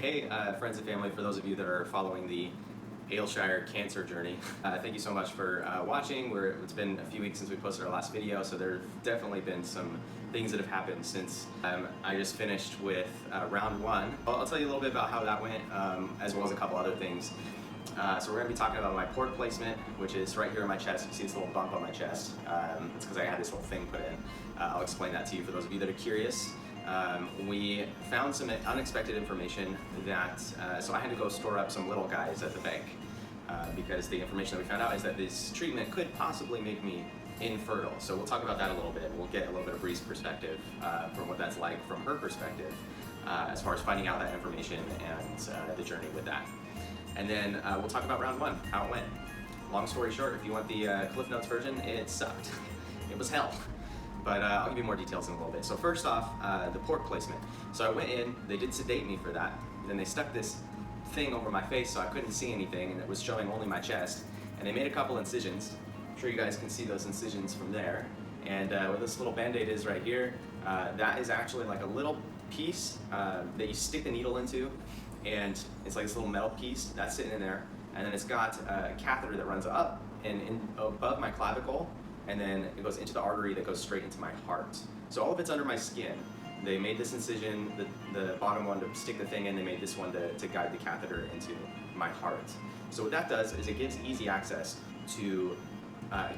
Hey, friends and family, for those of you that are following the Aylshire cancer journey, thank you so much for watching. It's been a few weeks since we posted our last video, so there have definitely been some things that have happened since I just finished with round one. I'll tell you a little bit about how that went, as well as a couple other things. So we're going to be talking about my port placement, which is right here in my chest. You see this little bump on my chest. It's because I had this little thing put in. I'll explain that to you for those of you that are curious. We found some unexpected information that, so I had to go store up some little guys at the bank because the information that we found out is that this treatment could possibly make me infertile. So we'll talk about that a little bit. We'll get a little bit of Brie's perspective from what that's like from her perspective as far as finding out that information and the journey with that. And then we'll talk about round one, how it went. Long story short, if you want the Cliff Notes version, it sucked. It was hell. But I'll give you more details in a little bit. So first off, the port placement. So I went in, they did sedate me for that. Then they stuck this thing over my face so I couldn't see anything, and it was showing only my chest. And they made a couple incisions. I'm sure you guys can see those incisions from there. And where this little band-aid is right here, that is actually like a little piece that you stick the needle into, and it's like this little metal piece that's sitting in there. And then it's got a catheter that runs up and above my clavicle, and then it goes into the artery that goes straight into my heart. So all of it's under my skin. They made this incision, the bottom one to stick the thing in, they made this one to guide the catheter into my heart. So what that does is it gives easy access to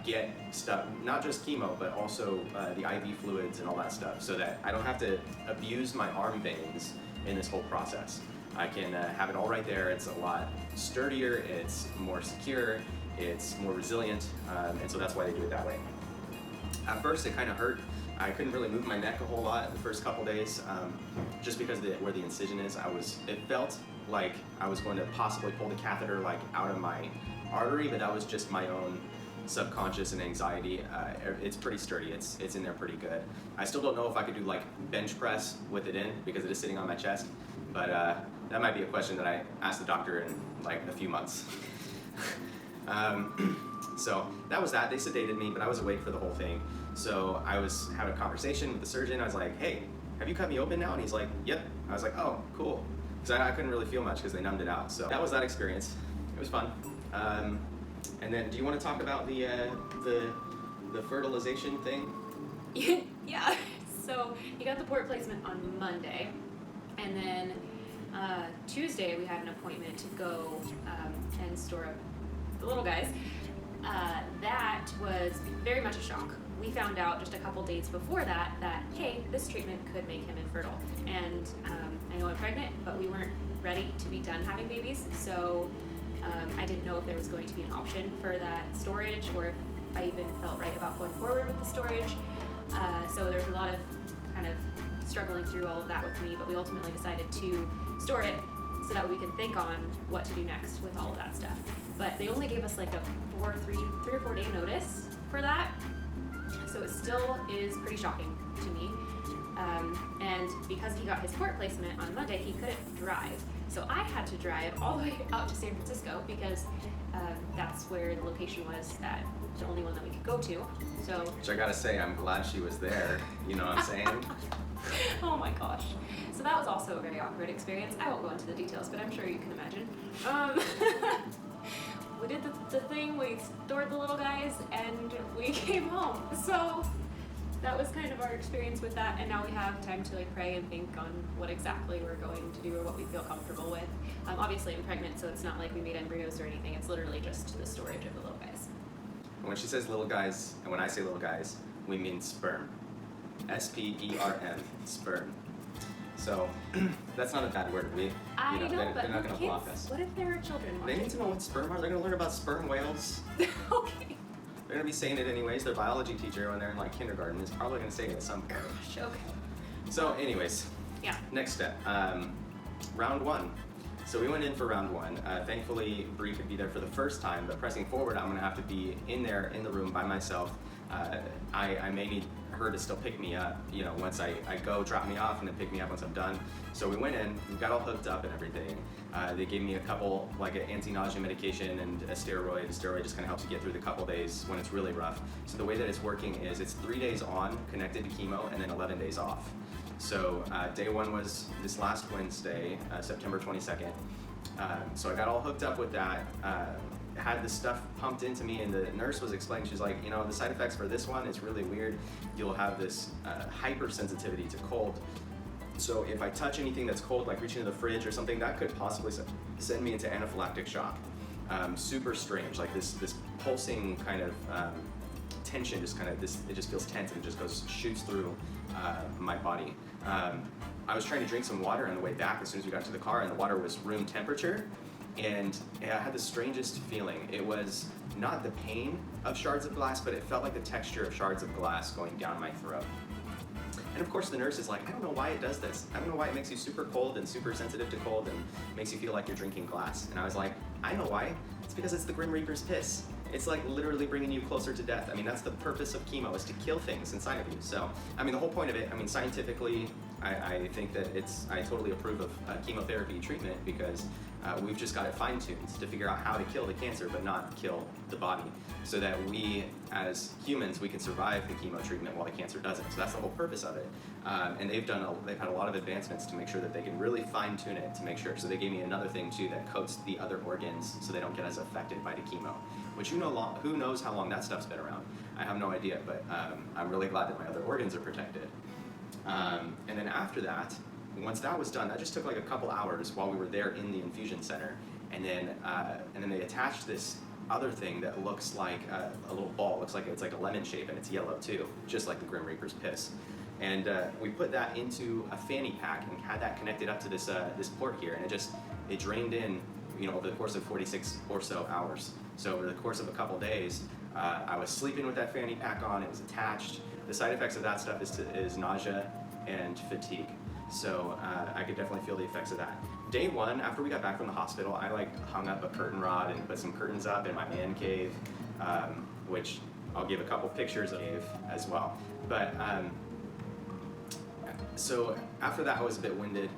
get stuff, not just chemo, but also the IV fluids and all that stuff, so that I don't have to abuse my arm veins in this whole process. I can have it all right there. It's a lot sturdier, it's more secure, it's more resilient, and so that's why they do it that way. At first it kind of hurt. I couldn't really move my neck a whole lot the first couple days, just because where the incision is, it felt like I was going to possibly pull the catheter like out of my artery, but that was just my own subconscious and anxiety. It's pretty sturdy, it's in there pretty good. I still don't know if I could do like bench press with it in because it is sitting on my chest, but that might be a question that I ask the doctor in like a few months. So that was that. They sedated me, but I was awake for the whole thing. So I was having a conversation with the surgeon. I was like, hey, have you cut me open now? And he's like, yep. I was like, oh, cool. Because I couldn't really feel much because they numbed it out. So that was that experience. It was fun. And then do you want to talk about the fertilization thing? Yeah. So he got the port placement on Monday. And then Tuesday we had an appointment to go and store up the little guys. That was very much a shock. We found out just a couple days before that hey, this treatment could make him infertile. And I know I'm pregnant, but we weren't ready to be done having babies, so I didn't know if there was going to be an option for that storage, or if I even felt right about going forward with the storage. So there's a lot of kind of struggling through all of that with me, but we ultimately decided to store it so that we can think on what to do next with all of that stuff. But they only gave us like a 3 or 4 day notice for that, so it still is pretty shocking to me. And because he got his port placement on Monday, he couldn't drive, so I had to drive all the way out to San Francisco because that's where the location was, that the only one that we could go to. So, which I gotta say, I'm glad she was there. You know what I'm saying? Oh my gosh. So that was also a very awkward experience. I won't go into the details, but I'm sure you can imagine. We did the thing, we stored the little guys, and we came home. So that was kind of our experience with that, and now we have time to like pray and think on what exactly we're going to do or what we feel comfortable with. Obviously I'm pregnant, so it's not like we made embryos or anything. It's literally just the storage of the little guys. When she says little guys, and when I say little guys, we mean sperm. S-P-E-R-M, sperm. So that's not a bad word. I know, they're but not going to block us. What if there are children watching? They need to know what sperm are. They're going to learn about sperm whales. Okay. They're going to be saying it anyways. Their biology teacher when they're in like kindergarten is probably going to say it at some point. Gosh, okay. So anyways, yeah. Next step, round one. So we went in for round one. Thankfully, Brie could be there for the first time, but pressing forward, I'm going to have to be in there in the room by myself. I may need her to still pick me up, you know, once I go, drop me off, and then pick me up once I'm done. So we went in, we got all hooked up and everything. They gave me a couple, like an anti-nausea medication and a steroid. The steroid just kind of helps you get through the couple days when it's really rough. So the way that it's working is it's 3 days on, connected to chemo, and then 11 days off. So day one was this last Wednesday, September 22nd. So I got all hooked up with that, had this stuff pumped into me, and the nurse was explaining, she's like, you know, the side effects for this one is really weird. You'll have this hypersensitivity to cold. So if I touch anything that's cold, like reaching into the fridge or something, that could possibly send me into anaphylactic shock. Super strange, like this pulsing kind of tension, just kind of it just feels tense and it just shoots through my body. I was trying to drink some water on the way back as soon as we got to the car, and the water was room temperature, and I had the strangest feeling. It was not the pain of shards of glass, but it felt like the texture of shards of glass going down my throat. And of course the nurse is like, I don't know why it does this. I don't know why it makes you super cold and super sensitive to cold and makes you feel like you're drinking glass. And I was like, I know why. It's because it's the Grim Reaper's piss. It's like literally bringing you closer to death. I mean, that's the purpose of chemo, is to kill things inside of you. So, I mean, the whole point of it, I mean, scientifically, I think that I totally approve of chemotherapy treatment, because we've just got it fine-tuned to figure out how to kill the cancer but not kill the body, so that we, as humans, we can survive the chemo treatment while the cancer doesn't. So that's the whole purpose of it. And they've had a lot of advancements to make sure that they can really fine-tune it to make sure. So they gave me another thing too that coats the other organs so they don't get as affected by the chemo, which who knows how long that stuff's been around. I have no idea, but I'm really glad that my other organs are protected. And then after that, once that was done, that just took like a couple hours while we were there in the infusion center. And then they attached this other thing that looks like a little ball. It looks like it's like a lemon shape, and it's yellow too, just like the Grim Reaper's piss. And we put that into a fanny pack and had that connected up to this port here, and it drained in, you know, over the course of 46 or so hours. So over the course of a couple days, I was sleeping with that fanny pack on. It was attached. The side effects of that stuff is nausea and fatigue. So I could definitely feel the effects of that. Day one, after we got back from the hospital, I like hung up a curtain rod and put some curtains up in my man cave, which I'll give a couple pictures of as well. But so after that, I was a bit winded.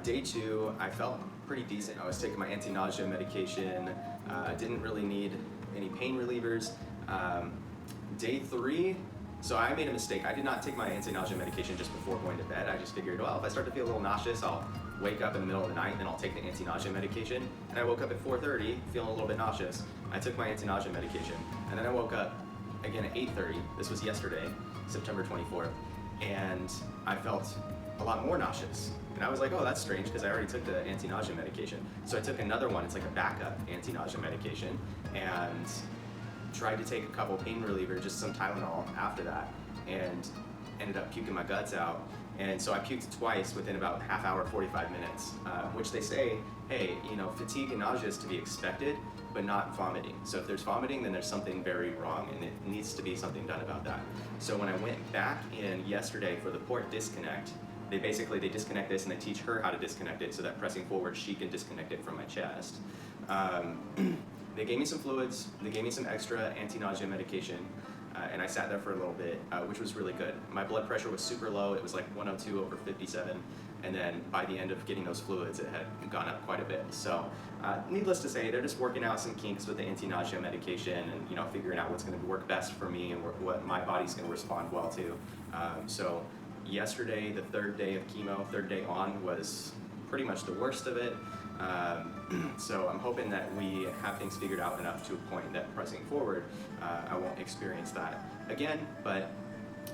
Day two, I felt pretty decent. I was taking my anti-nausea medication. Didn't really need any pain relievers. Day three, so I made a mistake. I did not take my anti-nausea medication just before going to bed. I just figured, well, if I start to feel a little nauseous, I'll wake up in the middle of the night and then I'll take the anti-nausea medication. And I woke up at 4:30 feeling a little bit nauseous. I took my anti-nausea medication, and then I woke up again at 8:30. This was yesterday, September 24th, and I felt a lot more nauseous. And I was like, oh, that's strange, because I already took the anti-nausea medication. So I took another one. It's like a backup anti-nausea medication, and tried to take a couple pain relievers, just some Tylenol after that, and ended up puking my guts out. And so I puked twice within about half hour, 45 minutes, which they say, hey, you know, fatigue and nausea is to be expected, but not vomiting. So if there's vomiting, then there's something very wrong, and it needs to be something done about that. So when I went back in yesterday for the port disconnect, they disconnect this, and they teach her how to disconnect it so that pressing forward, she can disconnect it from my chest. They gave me some fluids, they gave me some extra anti-nausea medication, and I sat there for a little bit, which was really good. My blood pressure was super low. It was like 102/57, and then by the end of getting those fluids, it had gone up quite a bit. So needless to say, they're just working out some kinks with the anti-nausea medication, and, you know, figuring out what's going to work best for me and what my body's going to respond well to. So yesterday, the third day of chemo, third day on, was pretty much the worst of it. So I'm hoping that we have things figured out enough to a point that pressing forward, I won't experience that again, but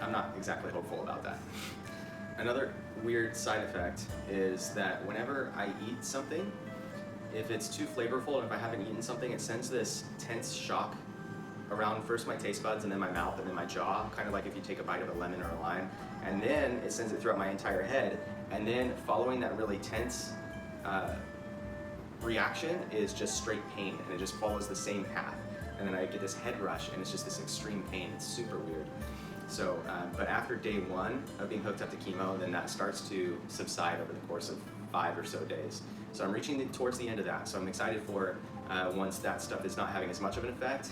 I'm not exactly hopeful about that. Another weird side effect is that whenever I eat something, if it's too flavorful and if I haven't eaten something, it sends this tense shock around first my taste buds and then my mouth and then my jaw, kind of like if you take a bite of a lemon or a lime, and then it sends it throughout my entire head, and then following that really tense reaction is just straight pain, and it just follows the same path, and then I get this head rush, and it's just this extreme pain. It's super weird. So, but after day one of being hooked up to chemo, then that starts to subside over the course of 5 or so days. So I'm reaching towards the end of that, so I'm excited for once that stuff is not having as much of an effect,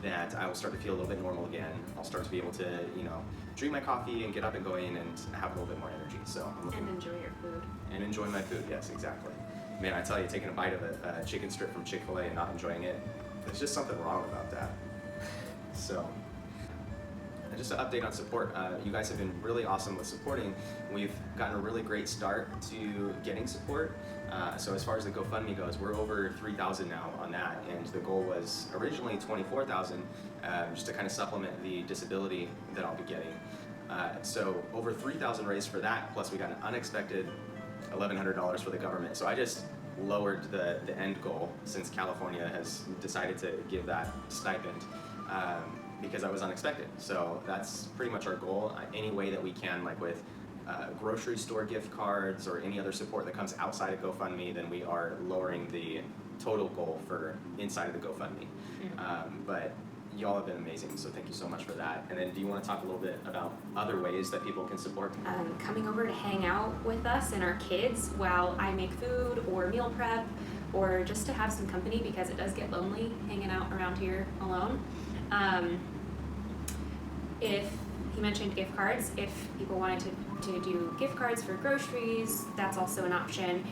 that I will start to feel a little bit normal again. I'll start to be able to, you know, drink my coffee and get up and going and have a little bit more energy. So And enjoy your food. And enjoy my food, yes, exactly. Man, I tell you, taking a bite of a chicken strip from Chick-fil-A and not enjoying it, there's just something wrong about that. So, just an update on support. You guys have been really awesome with supporting. We've gotten a really great start to getting support. So as far as the GoFundMe goes, we're over 3,000 now on that, and the goal was originally 24,000, just to kind of supplement the disability that I'll be getting. So over 3,000 raised for that, plus we got an unexpected $1,100 for the government. So I just lowered the end goal, since California has decided to give that stipend, because that was unexpected. So that's pretty much our goal. Any way that we can, like with grocery store gift cards or any other support that comes outside of GoFundMe, then we are lowering the total goal for inside of the GoFundMe. But y'all have been amazing, so thank you so much for that. And then do you want to talk a little bit about other ways that people can support? Coming over to hang out with us and our kids while I make food or meal prep, or just to have some company, because it does get lonely hanging out around here alone. If he mentioned gift cards, if people wanted to do gift cards for groceries, that's also an option.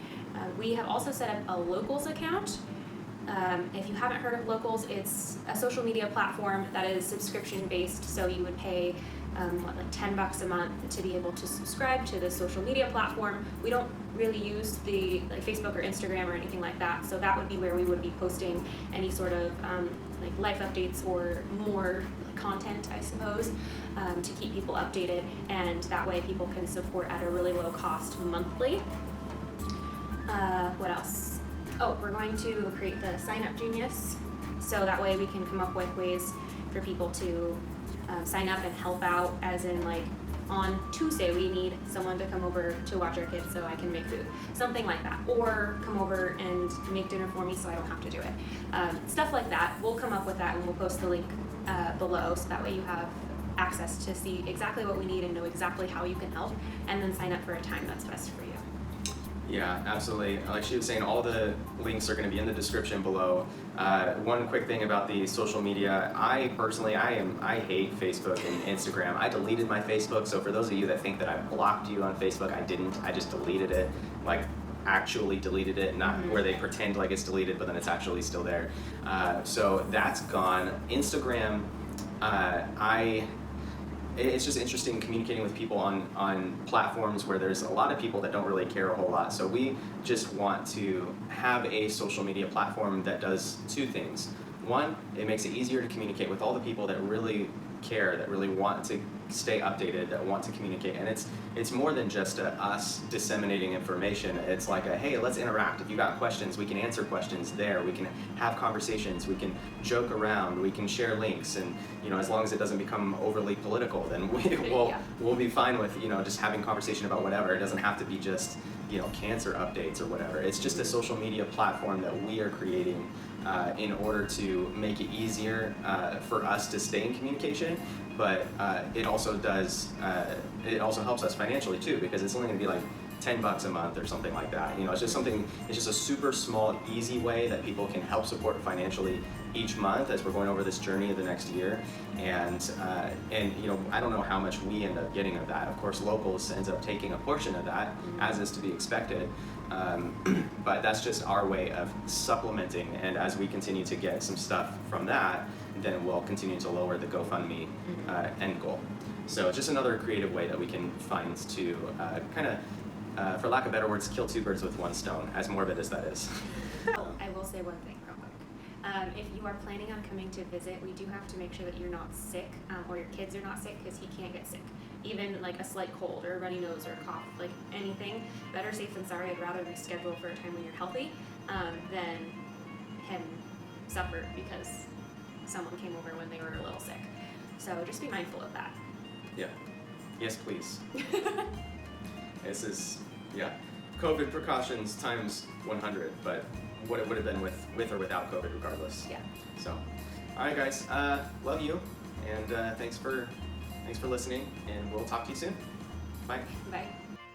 We have also set up a Locals account. If you haven't heard of Locals, it's a social media platform that is subscription based, so you would pay like $10 a month to be able to subscribe to the social media platform. We don't really use the like Facebook or Instagram or anything like that, so that would be where we would be posting any sort of like life updates or more content, I suppose, to keep people updated, and that way people can support at a really low cost monthly. What else? Oh, we're going to create the Sign Up Genius, so that way we can come up with ways for people to sign up and help out, as in like on Tuesday we need someone to come over to watch our kids so I can make food, something like that, or come over and make dinner for me so I don't have to do it. Stuff like that. We'll come up with that and we'll post the link below, so that way you have access to see exactly what we need and know exactly how you can help, and then sign up for a time that's best for you. Yeah, absolutely. Like she was saying, all the links are going to be in the description below. One quick thing about the social media, I personally, I hate Facebook and Instagram. I deleted my Facebook, so for those of you that think that I blocked you on Facebook, I didn't. I just deleted it, like actually deleted it, not where they pretend like it's deleted, but then it's actually still there. So that's gone. Instagram, it's just interesting communicating with people on platforms where there's a lot of people that don't really care a whole lot. So we just want to have a social media platform that does two things. One, it makes it easier to communicate with all the people that really care, that really want to stay updated, that want to communicate. And it's more than just us disseminating information. It's like a, hey, let's interact. If you got questions, we can answer questions there. We can have conversations. We can joke around. We can share links. And as long as it doesn't become overly political, then we'll be fine with just having conversation about whatever. It doesn't have to be just cancer updates or whatever. It's just a social media platform that we are creating in order to make it easier for us to stay in communication, but it also helps us financially too, because it's only going to be like $10 a month or something like that. It's just a super small, easy way that people can help support financially each month as we're going over this journey of the next year. And I don't know how much we end up getting of that. Of course, Locals ends up taking a portion of that, as is to be expected. But that's just our way of supplementing, and as we continue to get some stuff from that, then we'll continue to lower the GoFundMe end goal. So just another creative way that we can find to kind of, for lack of better words, kill two birds with one stone, as morbid as that is. I will say one thing real quick. If you are planning on coming to visit, we do have to make sure that you're not sick, or your kids are not sick, because he can't get sick. Even like a slight cold or a runny nose or a cough, like anything, better safe than sorry. I'd rather reschedule for a time when you're healthy than him suffer because someone came over when they were a little sick. So just be mindful of that. Yeah. Yes, please. This is, COVID precautions times 100, but what it would have been with or without COVID regardless. Yeah. So, all right, guys, love you, and thanks for listening, and we'll talk to you soon. Bye. Bye.